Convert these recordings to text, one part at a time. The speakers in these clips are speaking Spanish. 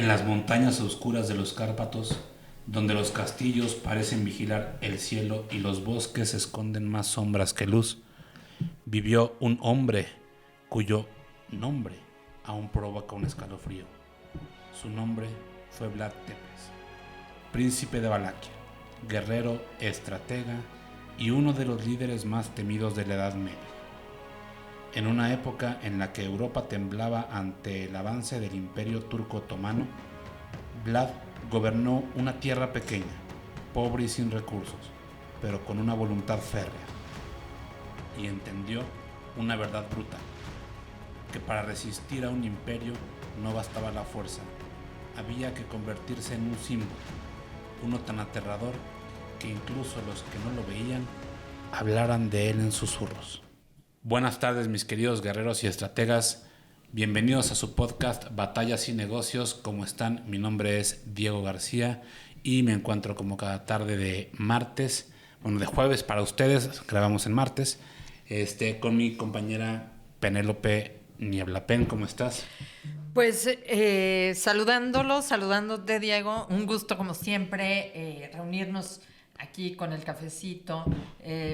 En las montañas oscuras de los Cárpatos, donde los castillos parecen vigilar el cielo y los bosques esconden más sombras que luz, vivió un hombre cuyo nombre aún provoca un escalofrío. Su nombre fue Vlad Tepes, príncipe de Valaquia, guerrero, estratega y uno de los líderes más temidos de la Edad Media. En una época en la que Europa temblaba ante el avance del Imperio Turco Otomano, Vlad gobernó una tierra pequeña, pobre y sin recursos, pero con una voluntad férrea. Y entendió una verdad brutal, que para resistir a un imperio no bastaba la fuerza, había que convertirse en un símbolo, uno tan aterrador que incluso los que no lo veían hablaran de él en susurros. Buenas tardes, mis queridos guerreros y estrategas. Bienvenidos a su podcast Batallas y Negocios. ¿Cómo están? Mi nombre es Diego García y me encuentro como cada tarde de martes, de jueves para ustedes, grabamos en martes, con mi compañera Penélope Nieblapen. ¿Cómo estás? Pues saludándote, Diego, un gusto como siempre reunirnos aquí con el cafecito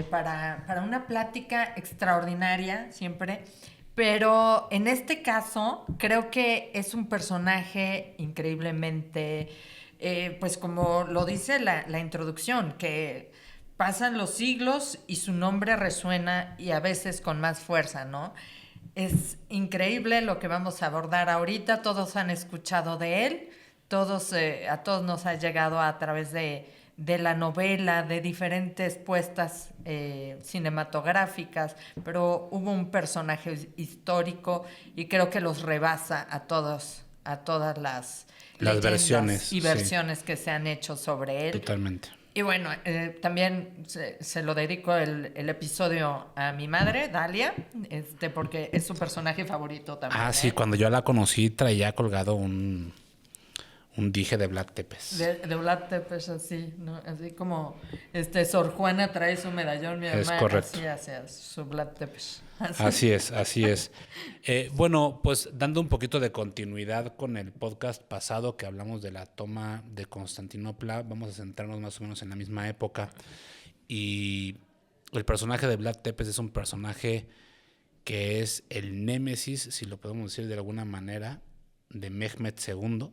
para una plática extraordinaria siempre, pero en este caso creo que es un personaje increíblemente, pues como lo dice la introducción, que pasan los siglos y su nombre resuena y a veces con más fuerza, ¿no? Es increíble lo que vamos a abordar ahorita. Todos han escuchado de él, a todos nos ha llegado a través de la novela, de diferentes puestas cinematográficas, pero hubo un personaje histórico y creo que los rebasa a todas las versiones y versiones que se han hecho sobre él. Totalmente. Y bueno, también se lo dedico el episodio a mi madre, Dalia, porque es su personaje favorito también. Sí, cuando yo la conocí traía colgado un dije de Vlad Tepes. De Vlad Tepes, así, ¿no? Así como Sor Juana trae su medallón, mi Es mamá correcto. así hacia su Vlad Tepes. Así es. Bueno, pues dando un poquito de continuidad con el podcast pasado que hablamos de la toma de Constantinopla, vamos a centrarnos más o menos en la misma época. Y el personaje de Vlad Tepes es un personaje que es el némesis, si lo podemos decir de alguna manera, de Mehmed II.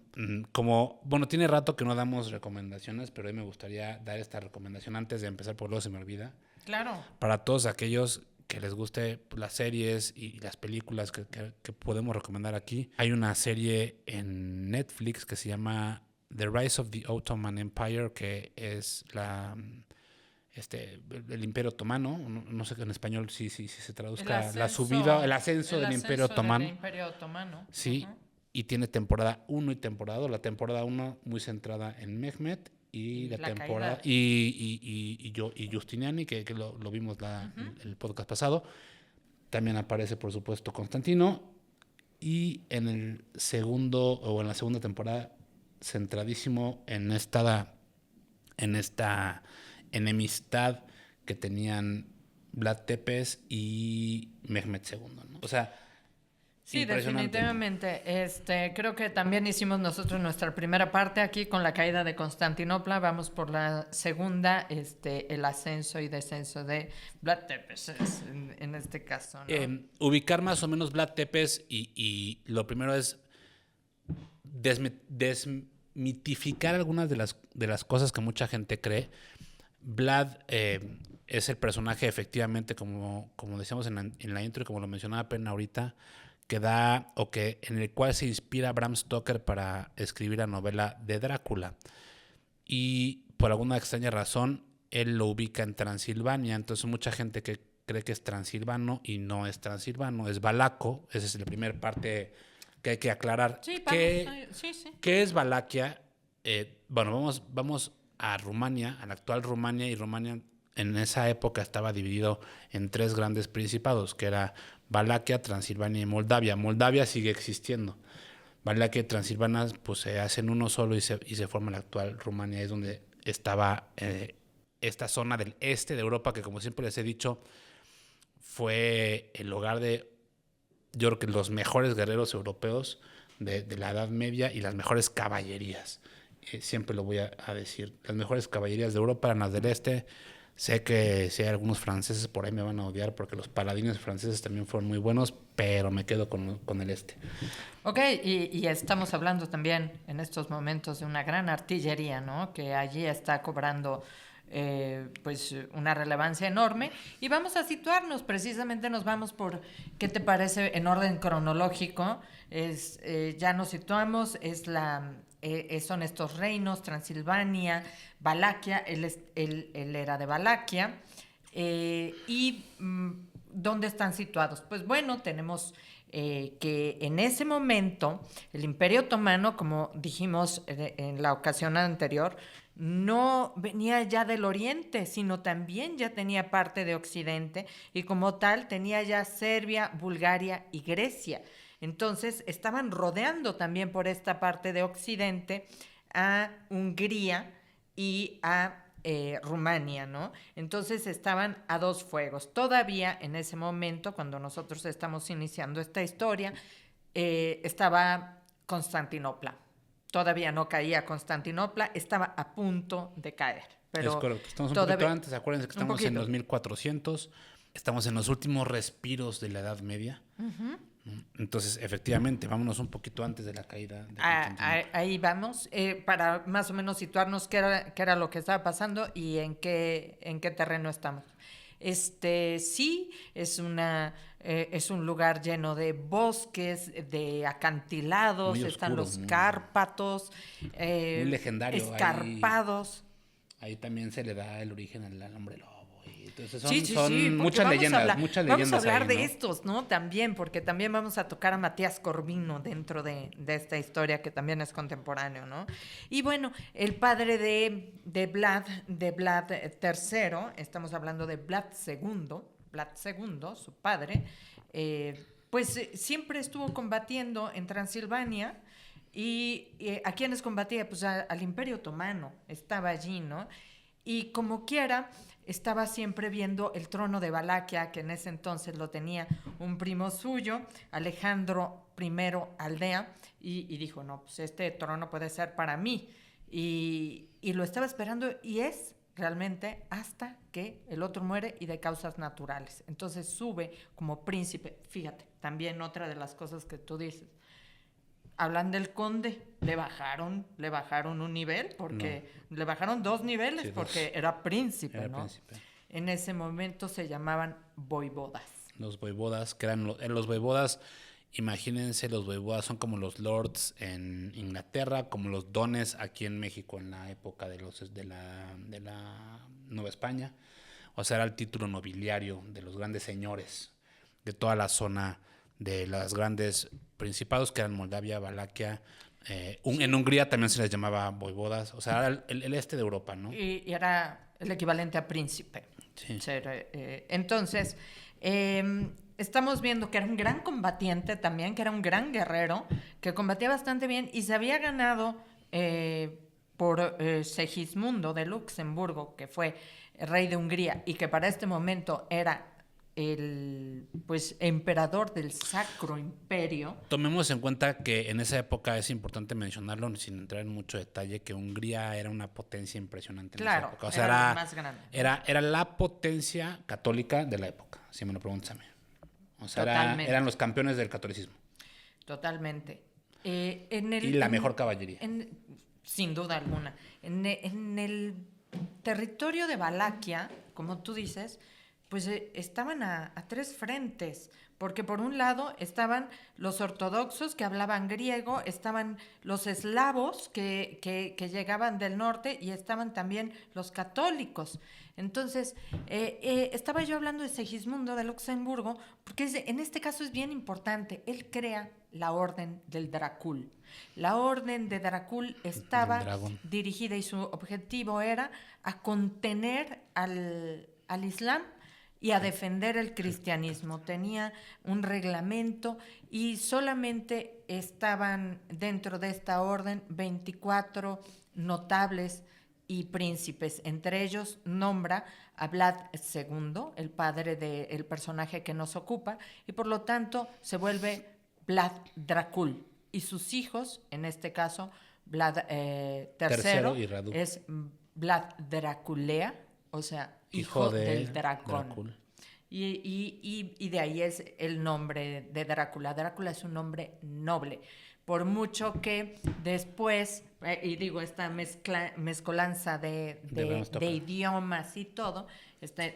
Tiene rato que no damos recomendaciones, pero hoy me gustaría dar esta recomendación antes de empezar, porque luego se me olvida. Claro. Para todos aquellos que les guste las series y las películas que podemos recomendar aquí. Hay una serie en Netflix que se llama The Rise of the Ottoman Empire, que es el Imperio Otomano. No sé en español si se traduzca la subida, el ascenso del Imperio Otomano. Sí, y tiene temporada 1 y temporada 2. La temporada 1 muy centrada en Mehmed y la temporada caída. y Justiniani, que lo vimos el podcast pasado. También aparece, por supuesto, Constantino, y en la segunda temporada centradísimo en esta enemistad que tenían Vlad Tepes y Mehmed II, ¿no? O sea, sí, definitivamente. Creo que también hicimos nosotros nuestra primera parte aquí con la caída de Constantinopla. Vamos por la segunda, el ascenso y descenso de Vlad Tepes en este caso, ¿no? Ubicar más o menos Vlad Tepes y lo primero es desmitificar algunas de las cosas que mucha gente cree. Vlad es el personaje, efectivamente, como decíamos en la intro y como lo mencionaba Pena ahorita, en el cual se inspira Bram Stoker para escribir la novela de Drácula. Y por alguna extraña razón, él lo ubica en Transilvania. Entonces mucha gente que cree que es transilvano y no es transilvano, es valaco. Esa es la primera parte que hay que aclarar. Sí, ¿Qué es Valaquia? Vamos a Rumania, a la actual Rumania, y Rumania en esa época estaba dividido en 3 grandes principados, que era Valaquia, Transilvania y Moldavia. Moldavia sigue existiendo. Valaquia y Transilvania pues se hacen uno solo y se forma la actual Rumania. Es donde estaba esta zona del este de Europa, que como siempre les he dicho, fue el hogar de, yo creo que los mejores guerreros europeos de la Edad Media y las mejores caballerías. Siempre lo voy a decir. Las mejores caballerías de Europa eran las del Este. Sé que si hay algunos franceses por ahí me van a odiar porque los paladines franceses también fueron muy buenos, pero me quedo con el Este. Ok, y estamos hablando también en estos momentos de una gran artillería, ¿no? Que allí está cobrando pues una relevancia enorme. Y vamos a situarnos, precisamente nos vamos por, ¿qué te parece en orden cronológico? Ya nos situamos, son estos reinos, Transilvania, Valaquia, él era de Valaquia. ¿Dónde están situados? Pues bueno, tenemos que en ese momento el Imperio Otomano, como dijimos en la ocasión anterior, no venía ya del Oriente, sino también ya tenía parte de Occidente y como tal tenía ya Serbia, Bulgaria y Grecia. Entonces estaban rodeando también por esta parte de Occidente a Hungría y a Rumania, ¿no? Entonces estaban a dos fuegos. Todavía en ese momento, cuando nosotros estamos iniciando esta historia, estaba Constantinopla. Todavía no caía Constantinopla, estaba a punto de caer. Pero es correcto, estamos un poquito antes, acuérdense que estamos en los 1400, estamos en los últimos respiros de la Edad Media. Entonces, efectivamente, vámonos un poquito antes de la caída de Constantinopla. Ahí vamos, para más o menos situarnos qué era lo que estaba pasando y en qué terreno estamos. Sí, es un lugar lleno de bosques, de acantilados, Muy están oscuro, los Cárpatos, muy legendario. escarpados. Ahí también se le da el origen al hombre lobo. Entonces Sí, son muchas leyendas, Vamos a hablar ahí, de ¿no? estos, ¿no? También, porque también vamos a tocar a Matías Corvino dentro de esta historia que también es contemporáneo, ¿no? Y bueno, el padre de Vlad III, estamos hablando de Vlad II, su padre, siempre estuvo combatiendo en Transilvania. ¿Y a quiénes combatía? Pues al Imperio Otomano, estaba allí, ¿no? Y como quiera, estaba siempre viendo el trono de Valaquia, que en ese entonces lo tenía un primo suyo, Alejandro I Aldea, y dijo, no, pues este trono puede ser para mí. Y lo estaba esperando y es realmente hasta que el otro muere y de causas naturales. Entonces sube como príncipe. Fíjate, también otra de las cosas que tú dices. Hablan del conde, le bajaron un nivel porque le bajaron 2 niveles porque era príncipe, ¿no? Príncipe. En ese momento se llamaban voivodas. Los voivodas, que eran los voivodas, imagínense, los voivodas son como los lords en Inglaterra, como los dones aquí en México en la época de la Nueva España. O sea, era el título nobiliario de los grandes señores de toda la zona de las grandes principados que eran Moldavia, Valaquia. En Hungría también se les llamaba voivodas. O sea, era el este de Europa, ¿no? Y era el equivalente a príncipe. Sí. Entonces, estamos viendo que era un gran combatiente también, que era un gran guerrero, que combatía bastante bien y se había ganado por Segismundo de Luxemburgo, que fue rey de Hungría y que para este momento era el emperador del Sacro Imperio. Tomemos en cuenta que en esa época es importante mencionarlo sin entrar en mucho detalle que Hungría era una potencia impresionante en esa época. O sea, era más grande. Era la potencia católica de la época, si me lo preguntas a mí. O sea, eran los campeones del catolicismo. Totalmente. Y la mejor caballería. Sin duda alguna. En el territorio de Valaquia, como tú dices, pues estaban a 3 frentes, porque por un lado estaban los ortodoxos que hablaban griego, estaban los eslavos que llegaban del norte y estaban también los católicos. Entonces, estaba yo hablando de Segismundo de Luxemburgo, porque en este caso es bien importante. Él crea la Orden del Dracul. La Orden de Dracul estaba dirigida y su objetivo era a contener al Islam y a defender el cristianismo. Tenía un reglamento y solamente estaban dentro de esta orden 24 notables y príncipes. Entre ellos nombra a Vlad II, el padre del personaje que nos ocupa, y por lo tanto se vuelve Vlad Dracul. y sus hijos, en este caso, Vlad Tercero III, y Radu. es Vlad Draculea, o sea, Hijo hijo de del dragón. Drácula. Y de ahí es el nombre de Drácula. Drácula es un nombre noble. Por mucho que después, y digo, esta mezcolanza de idiomas y todo,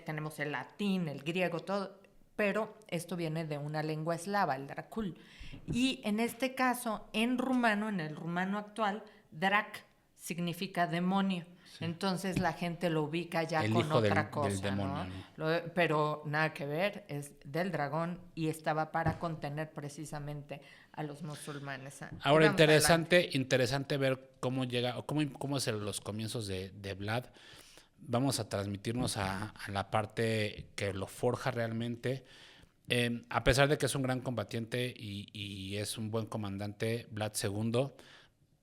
tenemos el latín, el griego, todo, pero esto viene de una lengua eslava, el Dracul. Y en este caso, en rumano, en el rumano actual, Drac significa demonio. Sí. Entonces la gente lo ubica ya el con otra cosa, del demonio, ¿no? Pero nada que ver, es del dragón y estaba para contener precisamente a los musulmanes. Ahora interesante ver cómo llega, o cómo es los comienzos de Vlad. Vamos a transmitirnos a la parte que lo forja realmente. A pesar de que es un gran combatiente y es un buen comandante, Vlad II,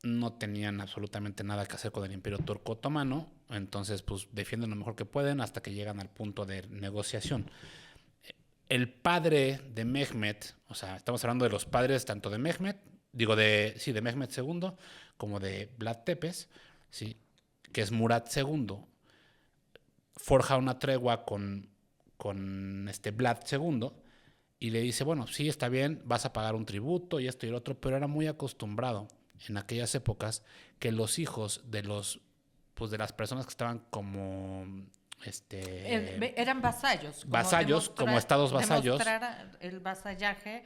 no tenían absolutamente nada que hacer con el Imperio Turco Otomano, entonces pues defienden lo mejor que pueden hasta que llegan al punto de negociación. El padre de Mehmet, o sea, estamos hablando de los padres tanto de Mehmet, de Mehmet II, como de Vlad Tepes, ¿sí? Que es Murat II, forja una tregua con Vlad II y le dice, bueno, sí, está bien, vas a pagar un tributo y esto y el otro, pero era muy acostumbrado en aquellas épocas que los hijos de las personas que estaban como eran vasallos como estados vasallos, demostrar el vasallaje,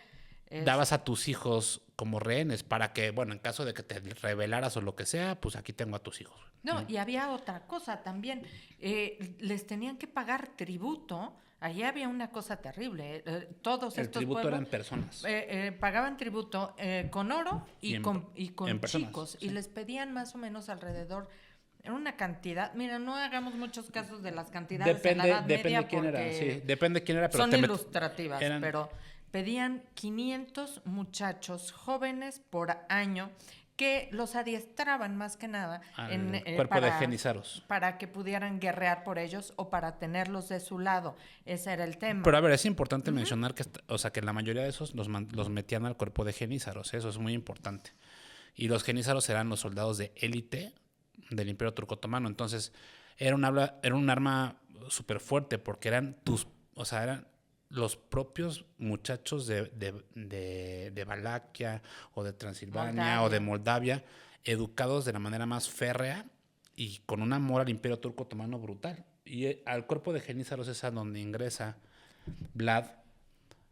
dabas a tus hijos como rehenes para que, bueno, en caso de que te rebelaras o lo que sea, pues aquí tengo a tus hijos. No, y había otra cosa también, les tenían que pagar tributo. Allí había una cosa terrible. Todos estos tributo pueblos eran personas. Pagaban tributo con oro y con chicos. Sí. Y les pedían más o menos alrededor, era una cantidad. Mira, no hagamos muchos casos de las cantidades en la Edad Media de quién era, sí, depende de quién era, pero son ilustrativas, pero pedían 500 muchachos jóvenes por año que los adiestraban más que nada en cuerpo de genízaros para que pudieran guerrear por ellos o para tenerlos de su lado. Ese era el tema. Pero a ver, es importante mencionar que la mayoría de esos los metían al cuerpo de genízaros, eso es muy importante. Y los genízaros eran los soldados de élite del Imperio Turco Otomano. Entonces era un arma súper fuerte porque eran los propios muchachos de Valaquia o de Transilvania o de Moldavia, educados de la manera más férrea y con un amor al Imperio Turco Otomano brutal. Y al cuerpo de genízaros es a donde ingresa Vlad,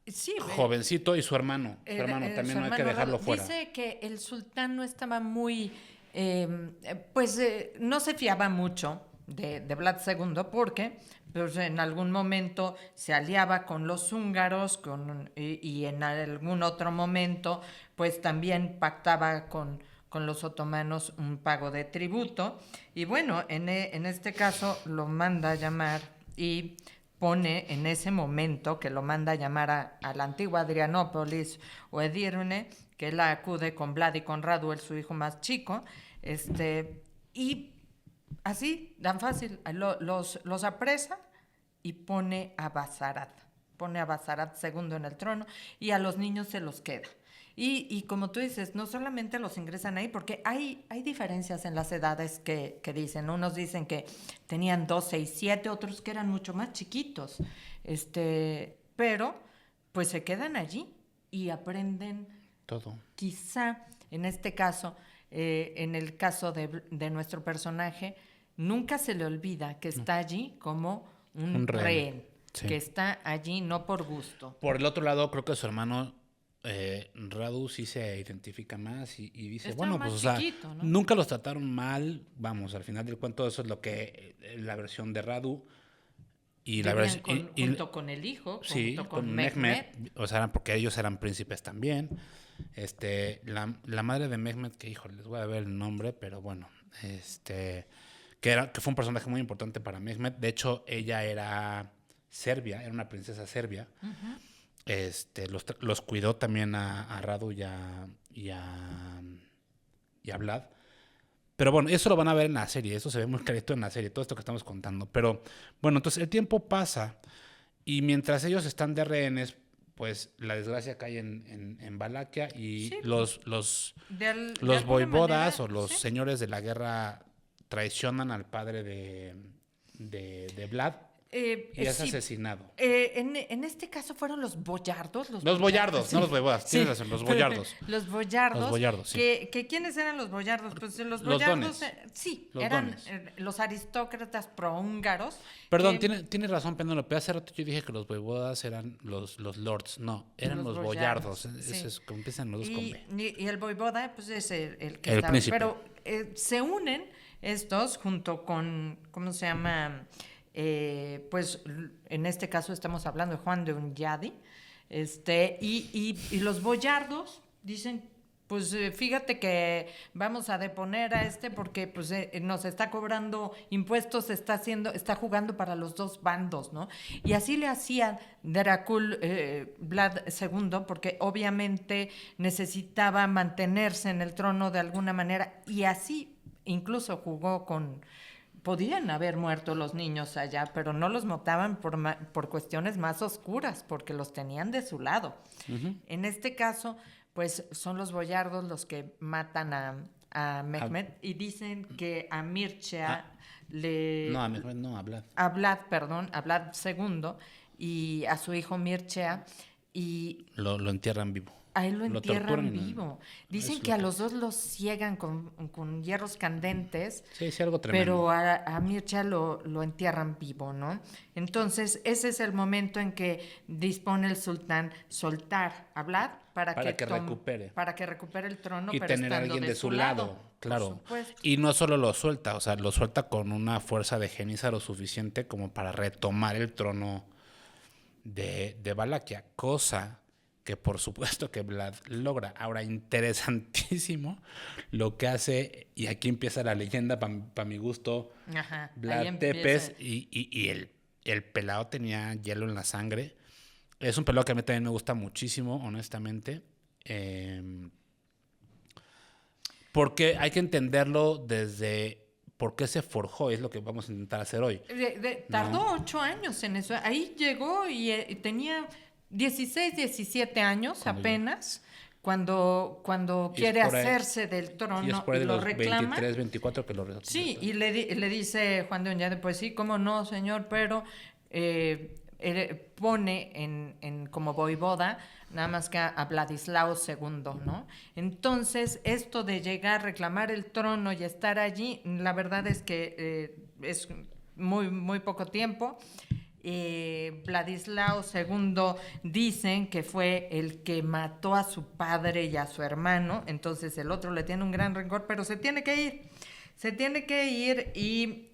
sí, jovencito, y su hermano. Su hermano también no hay que dejarlo fuera. Dice que el sultán no estaba muy, no se fiaba mucho de Vlad II porque pues, en algún momento se aliaba con los húngaros y en algún otro momento pues también pactaba con los otomanos un pago de tributo. Y bueno, en este caso lo manda a llamar y pone en ese momento que lo manda a llamar a la antigua Adrianópolis o Edirne, que él acude con Vlad y con Radu, su hijo más chico, y así, tan fácil, los apresa y pone a Basarat II en el trono y a los niños se los queda. Y como tú dices, no solamente los ingresan ahí, porque hay diferencias en las edades que dicen. Unos dicen que tenían 12 y 7, otros que eran mucho más chiquitos. Pero pues se quedan allí y aprenden todo. Quizá en este caso, en el caso de nuestro personaje, nunca se le olvida que está allí como un rehén. Sí. Que está allí no por gusto. Por el otro lado, creo que su hermano Radu sí se identifica más y dice, está bueno, pues chiquito, ¿no? Nunca los trataron mal, vamos, al final del cuento eso es lo que la versión de Radu y la versión junto con el hijo, sí, junto con Mehmet, o sea, porque ellos eran príncipes también. La madre de Mehmet, que hijo, les voy a ver el nombre, pero bueno, que fue un personaje muy importante para Mehmet. De hecho, ella era serbia, era una princesa serbia. Uh-huh. Los cuidó también a Radu y a Vlad. Pero bueno, eso lo van a ver en la serie, eso se ve muy clarito en la serie, todo esto que estamos contando. Pero bueno, entonces el tiempo pasa y mientras ellos están de rehenes, pues la desgracia cae en Valaquia y Sí, los de los alguna voivodas manera, o los sí. señores de la guerra traicionan al padre de Vlad y es Sí. asesinado. En este caso fueron los boyardos, Los boyardos, no sí, los voivodas, tienes sí. razón, los boyardos. Los Los boyardos, boyardos, sí. ¿quiénes eran los boyardos? Pues los Los boyardos, dones. sí, Los eran dones. los aristócratas prohúngaros Perdón, que tiene razón, Penélope. Hace rato yo dije que los voivodas eran los lords. No, eran los boyardos. sí. Como empiezan los dos con B. Y el voivoda, pues es el que El está. príncipe. Pero se unen estos junto con, ¿cómo se llama? Pues en este caso estamos hablando de Juan de Unyadi. Y los boyardos dicen, pues fíjate que vamos a deponer a porque pues nos está cobrando impuestos, está jugando para los dos bandos, ¿no? Y así le hacía Dracul Vlad II, porque obviamente necesitaba mantenerse en el trono de alguna manera, y así incluso jugó con. Podían haber muerto los niños allá, pero no los mataban por cuestiones más oscuras, porque los tenían de su lado. En este caso, pues son los boyardos los que matan a Mehmed y dicen que a Mircea No, a Mehmed no, a Vlad. a Vlad II y a su hijo Mircea, y Lo entierran vivo. a él lo entierran torturan vivo. Dicen es que lo a los dos los ciegan con hierros candentes. Sí, sí, algo tremendo. Pero a Mircea lo entierran vivo, ¿no? Entonces, ese es el momento en que dispone el sultán soltar a Vlad para que recupere. Para que recupere el trono, Y pero tener a estando alguien de su lado, claro. Por supuesto. Y no solo lo suelta, o sea, lo suelta con una fuerza de lo suficiente como para retomar el trono de Valaquia, cosa que por supuesto que Vlad logra. Ahora, interesantísimo lo que hace, y aquí empieza la leyenda, para mi gusto, Ajá, Vlad Tepes, y el pelado tenía hielo en la sangre. Es un pelado que a mí también me gusta muchísimo, honestamente. Porque hay que entenderlo desde por qué se forjó, es lo que vamos a intentar hacer hoy. Tardó 8 años en eso. Ahí llegó y tenía 16, 17 años apenas. Cuando quiere hacerse del trono y es por ahí y de lo los reclama. 23, 24 que lo reclama. Sí, y le dice Juan de Oñate, pues sí, cómo no, señor, pero pone como voivoda nada más que a Vladislao II, ¿no? Entonces, esto de llegar, reclamar el trono y estar allí, la verdad es que es muy, muy poco tiempo. Vladislao II dicen que fue el que mató a su padre y a su hermano, entonces el otro le tiene un gran rencor, pero se tiene que ir y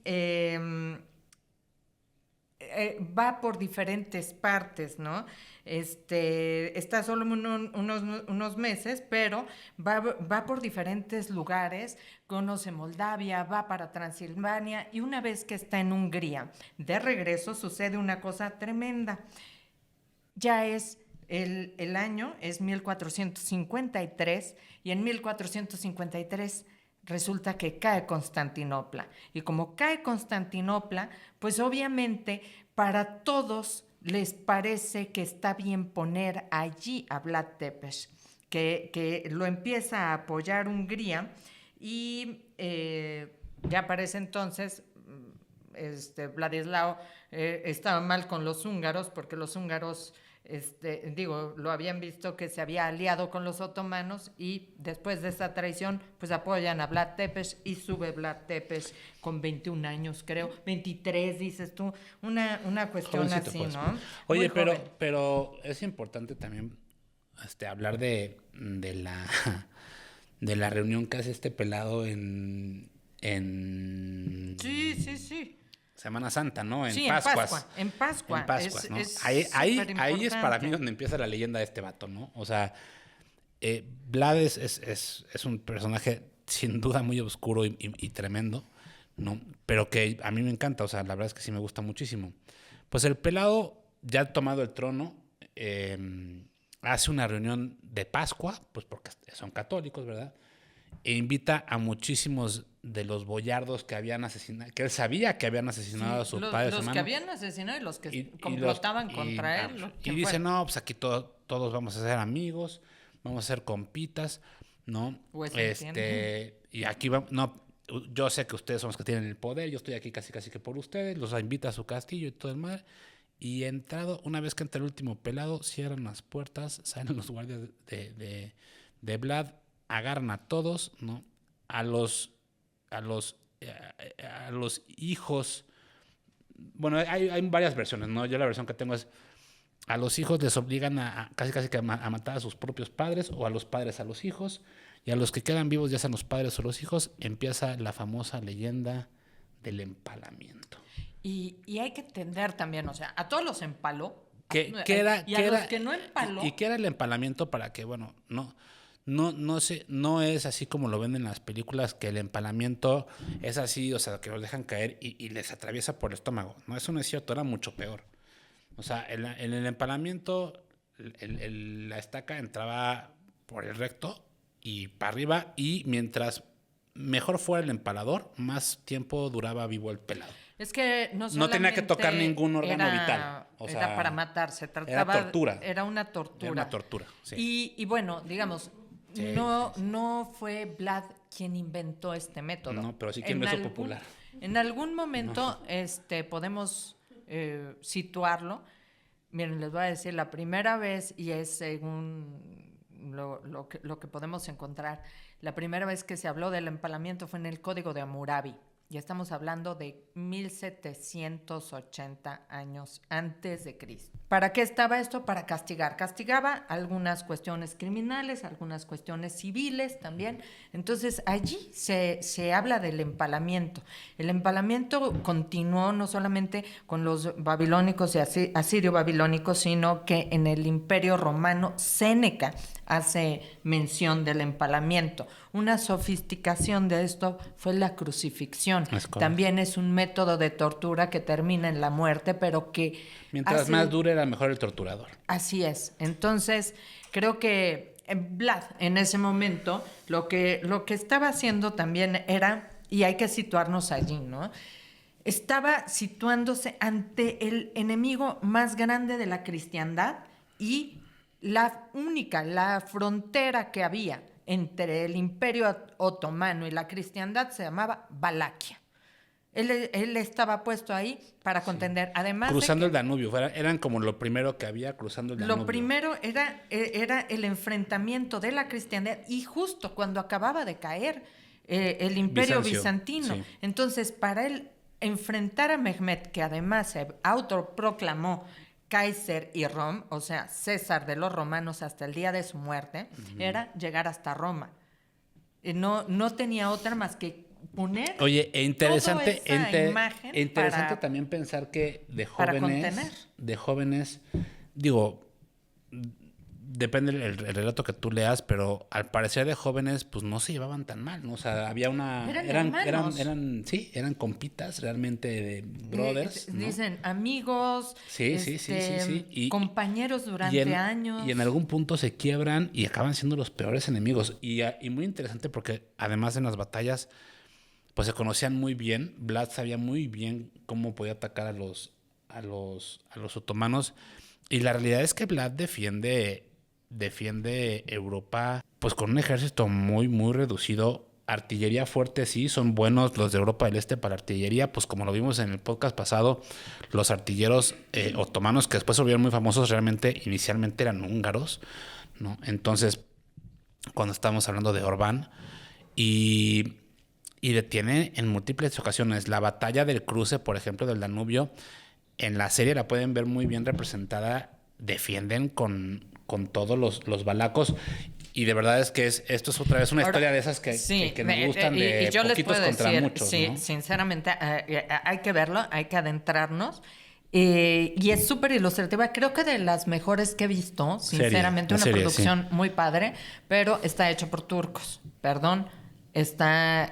va por diferentes partes, ¿no? Está solo unos meses, pero va por diferentes lugares, conoce Moldavia, va para Transilvania, y una vez que está en Hungría, de regreso sucede una cosa tremenda. Ya es el año, es 1453, y en 1453 resulta que cae Constantinopla. Y como cae Constantinopla, pues obviamente para todos les parece que está bien poner allí a Vlad Tepes, que lo empieza a apoyar Hungría, y ya para ese entonces Vladislao estaba mal con los húngaros, porque los húngaros lo habían visto que se había aliado con los otomanos, y después de esa traición pues apoyan a Vlad Tepes y sube Vlad Tepes con 21 años, creo, 23 dices tú, una cuestión Jovencito, así, pues. ¿no? Oye, Muy joven. pero es importante también hablar de la reunión que hace este pelado en Sí. Semana Santa, ¿no? En Sí, Pascuas. En Pascua, ¿no? es Ahí es para superimportante. mí donde empieza la leyenda de este vato, ¿no? O sea, Vlad es un personaje sin duda muy oscuro y tremendo, ¿no? Pero que a mí me encanta, o sea, la verdad es que sí me gusta muchísimo. Pues el pelado, ya ha tomado el trono, hace una reunión de Pascua, pues porque son católicos, ¿verdad? e invita a muchísimos de los boyardos que habían asesinado, que él sabía que habían asesinado a su padre, a su los hermano. que habían asesinado y los que Y complotaban contra él. Y dice, no, pues aquí todos vamos a ser amigos, vamos a ser compitas, ¿no? Pues entiende. Y aquí vamos, no, yo sé que ustedes son los que tienen el poder, yo estoy aquí casi que por ustedes, los invita a su castillo y todo el mal. Y una vez que entra el último pelado, cierran las puertas, salen los guardias de Vlad, agarran a todos, ¿no? A los hijos. Bueno, hay varias versiones, ¿no? Yo la versión que tengo es: a los hijos les obligan a casi que a matar a sus propios padres, o a los padres a los hijos, y a los que quedan vivos, ya sean los padres o los hijos, empieza la famosa leyenda del empalamiento. Y hay que entender también, o sea, a todos los empaló. Los que no empaló. ¿Y qué era el empalamiento? Para que, bueno, no es así como lo ven en las películas, que el empalamiento es así, o sea, que los dejan caer y les atraviesa por el estómago. No, eso no es cierto, era mucho peor. O sea, en el empalamiento, la estaca entraba por el recto y para arriba, y mientras mejor fuera el empalador, más tiempo duraba vivo el pelado. Es que no tenía que tocar ningún órgano vital. O sea, era para matar, se trataba... Era tortura. Era una tortura. Era una tortura, sí. Y bueno, digamos, no fue Vlad quien inventó este método. No, pero sí quien lo hizo popular. En algún momento podemos situarlo. Miren, les voy a decir, la primera vez, y es según lo que podemos encontrar, la primera vez que se habló del empalamiento fue en el Código de Hammurabi. Ya estamos hablando de 1780 años antes de Cristo. ¿Para qué estaba esto? Para castigar. Castigaba algunas cuestiones criminales, algunas cuestiones civiles también. Entonces, allí se habla del empalamiento. El empalamiento continuó no solamente con los babilónicos y asirio-babilónicos, sino que en el Imperio Romano, Séneca hace mención del empalamiento. Una sofisticación de esto fue la crucifixión. También es un método de tortura que termina en la muerte, pero que... Mientras más dure, era mejor el torturador. Así es. Entonces, creo que Vlad, en ese momento, lo que estaba haciendo también era, y hay que situarnos allí, ¿no? Estaba situándose ante el enemigo más grande de la cristiandad, y la frontera que había entre el Imperio Otomano y la cristiandad se llamaba Valaquia. Él estaba puesto ahí para contender. Además, cruzando el Danubio, eran como lo primero que había, cruzando el Danubio. Lo primero era el enfrentamiento de la cristiandad, y justo cuando acababa de caer el Imperio Bizantino. Sí. Entonces, para él enfrentar a Mehmet, que además se autoproclamó Kaiser y Rom, o sea, César de los romanos hasta el día de su muerte, era llegar hasta Roma. No tenía otra más que poner. Oye, interesante también pensar que de jóvenes, digo, depende el relato que tú leas, pero al parecer de jóvenes, pues no se llevaban tan mal, ¿no? O sea, había eran compitas realmente, de brothers, ¿no? Dicen amigos, sí. Y compañeros durante años. Y en algún punto se quiebran y acaban siendo los peores enemigos. Y muy interesante porque además en las batallas, pues se conocían muy bien. Vlad sabía muy bien cómo podía atacar a los otomanos. Y la realidad es que Vlad defiende Europa pues con un ejército muy, muy reducido. Artillería fuerte, sí, son buenos los de Europa del Este para artillería, pues como lo vimos en el podcast pasado, los artilleros otomanos, que después se volvieron muy famosos, realmente inicialmente eran húngaros, ¿no? Entonces, cuando estamos hablando de Orbán, y detiene en múltiples ocasiones la batalla del cruce, por ejemplo, del Danubio. En la serie la pueden ver muy bien representada. Defienden con todos los valacos. Y de verdad es que esto es otra vez una historia de esas que nos gustan, de yo poquitos contra muchos. Sí, ¿no? Sinceramente, hay que verlo, hay que adentrarnos. Y es súper ilustrativa. Creo que de las mejores que he visto, sinceramente, una producción muy padre, pero está hecho por turcos. Perdón. Está,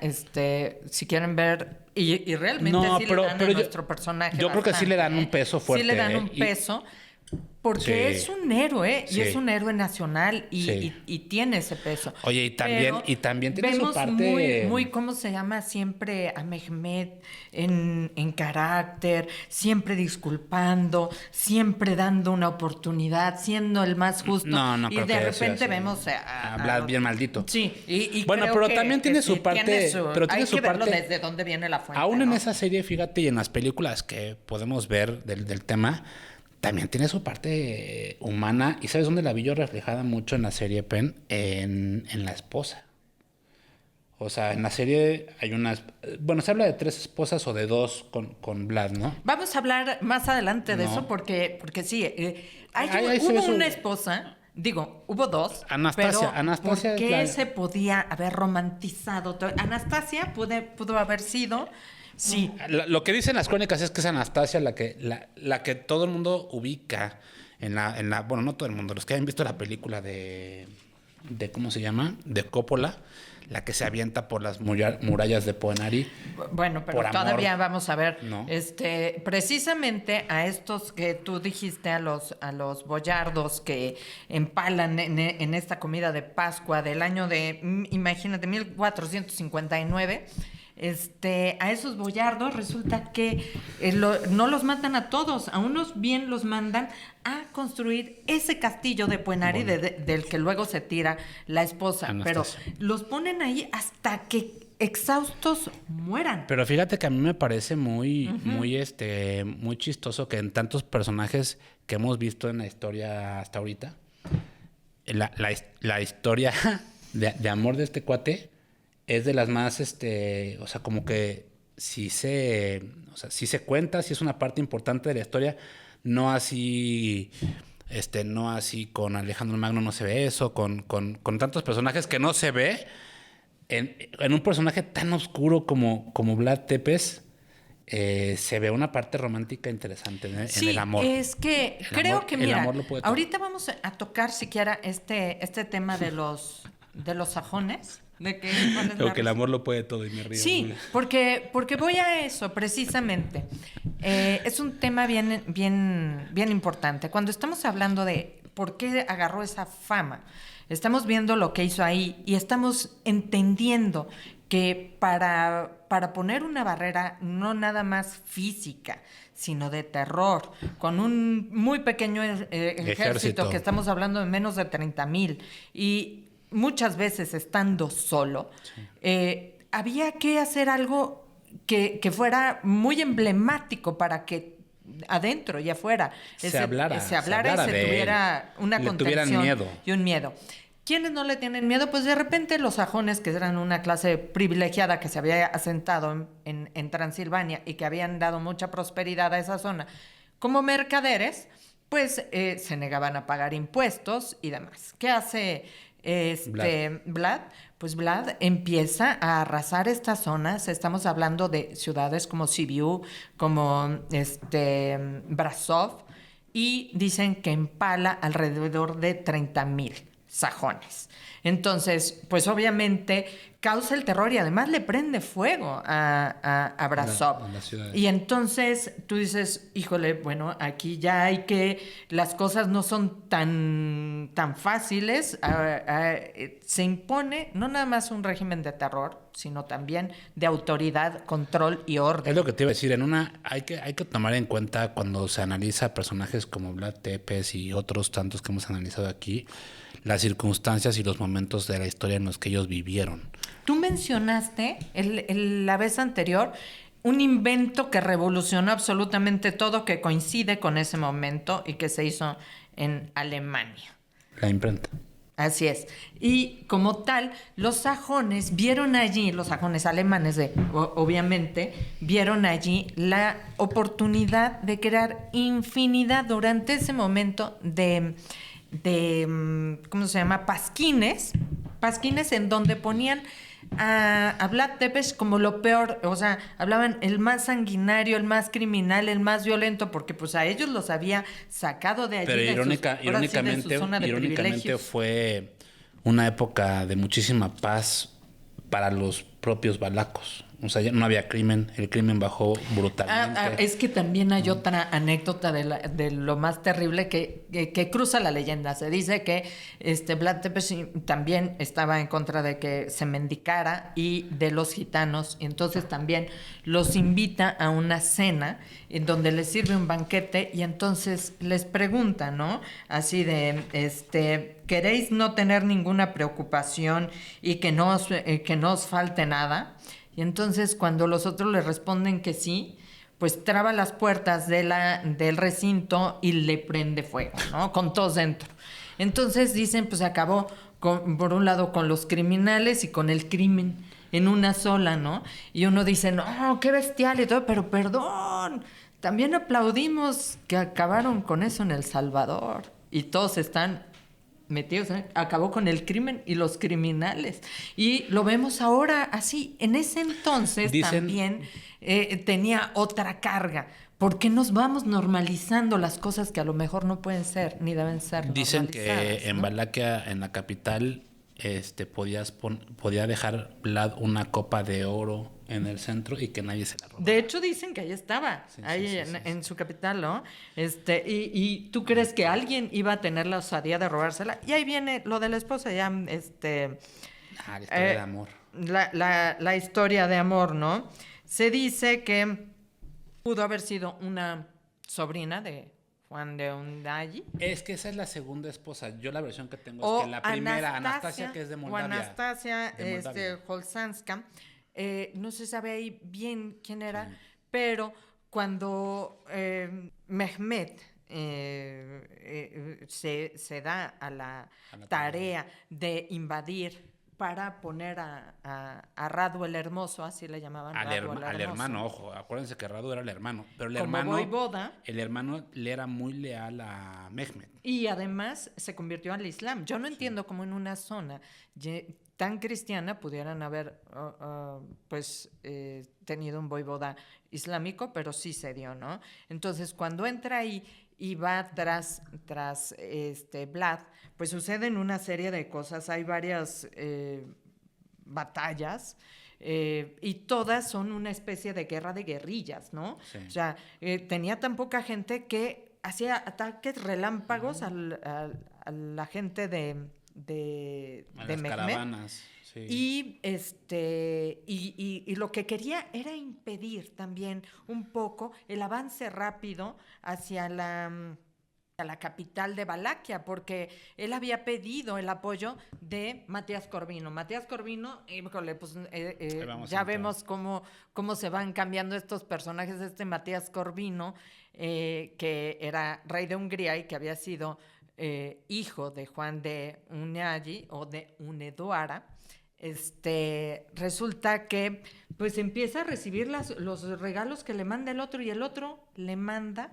si quieren ver, y realmente le dan a nuestro personaje. Yo creo que sí le dan un peso fuerte. Sí le dan un peso, Porque Sí. es un héroe y Sí. es un héroe nacional y, Sí. y tiene ese peso. Oye, Pero y también tiene su vemos parte. muy, ¿cómo se llama? Siempre a Mehmet en carácter, siempre disculpando, siempre dando una oportunidad, siendo el más justo. No y creo de que haya sido repente así. vemos a Hablar bien maldito. Sí, y Bueno, creo pero que- también tiene que su sí, parte. Pero tiene hay su que verlo parte. desde dónde viene la fuente. Aún en ¿no? esa serie, fíjate, y en las películas que podemos ver del tema, también tiene su parte humana. ¿Y sabes dónde la vi yo reflejada mucho en la serie Pen? En la esposa. O sea, en la serie hay unas... Bueno, se habla de 3 esposas o de 2 con Vlad, ¿no? Vamos a hablar más adelante de No. eso porque sí, Ahí se ve hubo su- una esposa, digo, hubo 2, Anastasia, pero Anastasia ¿por es qué la- se podía haber romantizado? Anastasia pudo haber sido, sí, Lo que dicen las crónicas es que es Anastasia la que todo el mundo ubica bueno, no todo el mundo, los que hayan visto la película de ¿cómo se llama? De Coppola, la que se avienta por las murallas de Poenari. bueno, pero Por amor. todavía vamos a ver, No. precisamente a estos que tú dijiste, a los boyardos que empalan en esta comida de Pascua del año imagínate, 1459. A esos boyardos resulta que no los matan a todos, a unos bien los mandan a construir ese castillo de Puenari del que luego se tira la esposa, Anastasia. pero los ponen ahí hasta que exhaustos mueran. Pero fíjate que a mí me parece muy chistoso que en tantos personajes que hemos visto en la historia hasta ahorita, la historia de amor de este cuate es de las más, o sea, como que sí se cuenta, sí es una parte importante de la historia, no así con Alejandro Magno no se ve eso, con tantos personajes que no se ve, en un personaje tan oscuro como Vlad Tepes, se ve una parte romántica interesante en el amor. Es que creo que, el mira, amor lo puede todo. ahorita vamos a tocar siquiera este tema de los sajones. ¿De qué? ¿Cuál es la O que el razón? amor lo puede todo y me río. Sí, porque voy a eso precisamente. Es un tema bien, bien, bien importante. Cuando estamos hablando de por qué agarró esa fama, estamos viendo lo que hizo ahí y estamos entendiendo que para poner una barrera no nada más física, sino de terror, con un muy pequeño ejército, que estamos hablando de menos de 30,000 y muchas veces estando solo, había que hacer algo que fuera muy emblemático para que adentro y afuera se hablara y se tuviera una le tuvieran contención miedo. y un miedo. ¿Quiénes no le tienen miedo? Pues de repente los sajones, que eran una clase privilegiada que se había asentado en Transilvania y que habían dado mucha prosperidad a esa zona, como mercaderes, pues se negaban a pagar impuestos y demás. ¿Qué hace Vlad? Pues Vlad empieza a arrasar estas zonas. Estamos hablando de ciudades como Sibiu, como Brasov, y dicen que empala alrededor de 30,000 sajones. Entonces, pues obviamente causa el terror y además le prende fuego a Brasov. A la ciudad. Y entonces tú dices, híjole, bueno, aquí ya hay las cosas no son tan fáciles. Se impone no nada más un régimen de terror, sino también de autoridad, control y orden. Es lo que te iba a decir, hay que tomar en cuenta cuando se analiza personajes como Vlad Tepes y otros tantos que hemos analizado aquí, las circunstancias y los momentos de la historia en los que ellos vivieron. Tú mencionaste la vez anterior un invento que revolucionó absolutamente todo, que coincide con ese momento y que se hizo en Alemania. La imprenta. Así es. Y como tal, los sajones vieron allí, los sajones alemanes, obviamente, vieron allí la oportunidad de crear infinidad durante ese momento de ¿cómo se llama? Pasquines en donde ponían a Vlad Tepes como lo peor, o sea, hablaban el más sanguinario, el más criminal, el más violento, porque pues a ellos los había sacado de allí. Pero irónicamente fue una época de muchísima paz para los propios valacos. O sea, ya no había crimen, el crimen bajó brutalmente. Es que también hay otra anécdota de lo más terrible que cruza la leyenda. Se dice que Vlad Tepes también estaba en contra de que se mendicara y de los gitanos. Y entonces también los invita a una cena en donde les sirve un banquete y entonces les pregunta, ¿no? Así de, ¿queréis no tener ninguna preocupación y que no os falte nada? Y entonces cuando los otros le responden que sí, pues traba las puertas del recinto y le prende fuego, ¿no? Con todos dentro. Entonces dicen, pues acabó por un lado con los criminales y con el crimen en una sola, ¿no? Y uno dice, no, qué bestial y todo, pero perdón, también aplaudimos que acabaron con eso en El Salvador. Y todos están metidos, acabó con el crimen y los criminales. Y lo vemos ahora así. En ese entonces también tenía otra carga. ¿Por qué nos vamos normalizando las cosas que a lo mejor no pueden ser ni deben ser Dicen normalizadas? que en Valaquia, en la capital, podía dejar Vlad una copa de oro en el centro y que nadie se la robara. De hecho, dicen que ahí estaba, en su capital, ¿no? Y tú crees que alguien iba a tener la osadía de robársela. Y ahí viene lo de la esposa, ya, la historia de amor. La historia de amor, ¿no? Se dice que pudo haber sido una sobrina de Juan de Undayi. Es que esa es la segunda esposa. Yo la versión que tengo es que la primera, Anastasia, que es de Moldavia. O Anastasia Holsanska. No se sabe ahí bien quién era, pero cuando Mehmet se da a la tarea de invadir para poner a Radu el Hermoso, así le llamaban. Al hermano, ojo, acuérdense que Radu era el hermano, pero el hermano le era muy leal a Mehmet. Y además se convirtió al Islam. Yo no entiendo cómo en una zona tan cristiana pudieran haber tenido un voivoda islámico, pero sí se dio, ¿no? Entonces, cuando entra ahí y va tras Vlad, pues suceden una serie de cosas. Hay varias batallas y todas son una especie de guerra de guerrillas, ¿no? Sí. O sea, tenía tan poca gente que hacía ataques relámpagos a la gente de las caravanas. Sí. Y lo que quería era impedir también un poco el avance rápido hacia la capital de Valaquia, porque él había pedido el apoyo de Matías Corvino. Matías Corvino, ya vemos cómo se van cambiando estos personajes. Matías Corvino, que era rey de Hungría y que había sido hijo de Juan de Undayi o de Hunedoara, resulta que pues empieza a recibir los regalos que le manda el otro, y el otro le manda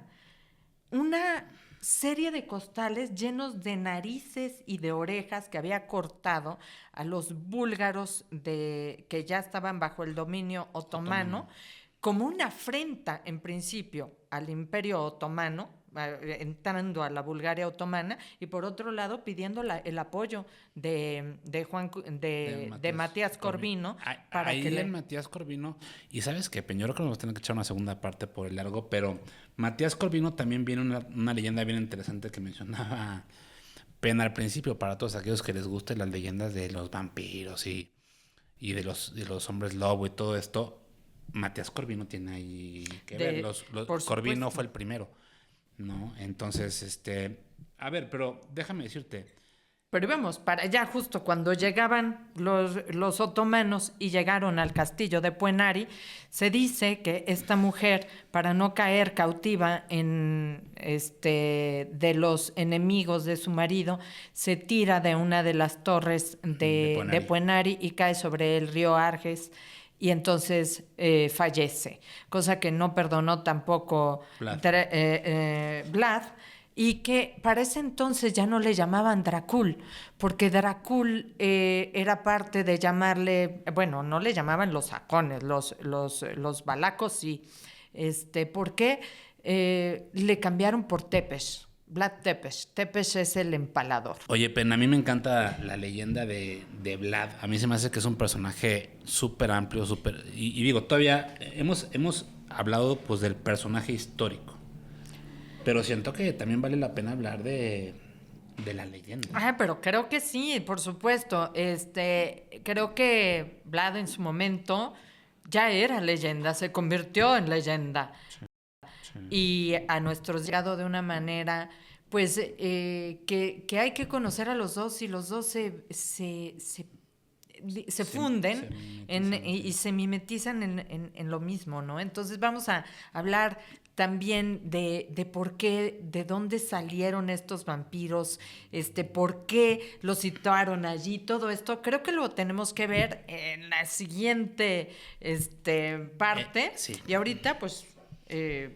una serie de costales llenos de narices y de orejas que había cortado a los búlgaros que ya estaban bajo el dominio otomano, como una afrenta en principio al Imperio Otomano, entrando a la Bulgaria otomana, y por otro lado pidiendo el apoyo de Matías Corvino. Matías Corvino, y sabes que Peñoro creo que nos tiene que echar una segunda parte por el largo, pero Matías Corvino también viene una leyenda bien interesante que mencionaba Pena al principio, para todos aquellos que les gusten las leyendas de los vampiros y de los hombres lobo y todo esto. Matías Corvino tiene ahí que ver. Corvino fue el primero, ¿no? Entonces, a ver, pero déjame decirte. Pero íbamos para allá justo cuando llegaban los otomanos y llegaron al castillo de Puenari. Se dice que esta mujer, para no caer cautiva de los enemigos de su marido, se tira de una de las torres de Puenari y cae sobre el río Arges. Y entonces fallece, cosa que no perdonó tampoco Vlad, y que para ese entonces ya no le llamaban Dracul, porque Dracul era parte de llamarle, bueno, no le llamaban los sacones, los valacos sí. ¿Por qué? Le cambiaron por Tepes, Vlad Tepes. Tepes es el empalador. Oye, Pen, a mí me encanta la leyenda de Vlad. A mí se me hace que es un personaje súper amplio, súper... Y digo, todavía hemos hablado pues del personaje histórico. Pero siento que también vale la pena hablar de la leyenda. Pero creo que sí, por supuesto. Creo que Vlad en su momento ya era leyenda, se convirtió en leyenda. Sí. Y a nuestros llegado de una manera, pues, que hay que conocer a los dos y los dos se funden y se mimetizan en lo mismo, ¿no? Entonces vamos a hablar también de por qué, de dónde salieron estos vampiros, por qué los situaron allí, todo esto. Creo que lo tenemos que ver en la siguiente parte. Sí. Y ahorita, pues,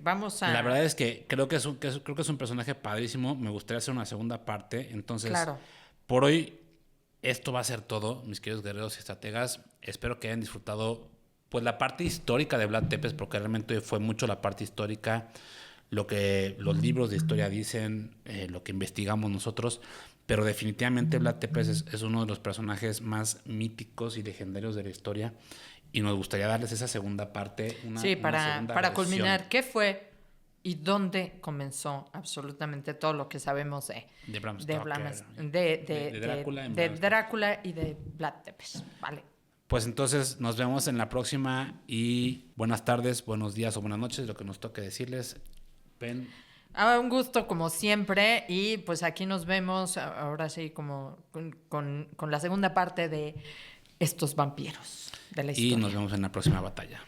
vamos a... La verdad es que creo que es un personaje padrísimo. Me gustaría hacer una segunda parte. Entonces, Claro. por hoy, esto va a ser todo, mis queridos guerreros y estrategas. Espero que hayan disfrutado pues la parte histórica de Vlad Tepes, porque realmente fue mucho la parte histórica, lo que los libros de historia dicen, lo que investigamos nosotros. Pero definitivamente Vlad Tepes es uno de los personajes más míticos y legendarios de la historia. Y nos gustaría darles esa segunda parte, una para culminar, ¿qué fue y dónde comenzó absolutamente todo lo que sabemos de Drácula y de Vlad Tepes? Vale. Pues entonces nos vemos en la próxima y buenas tardes, buenos días o buenas noches, lo que nos toque decirles. Pen. Un gusto como siempre y pues aquí nos vemos ahora sí como con la segunda parte de estos vampiros de la historia. Y nos vemos en la próxima batalla.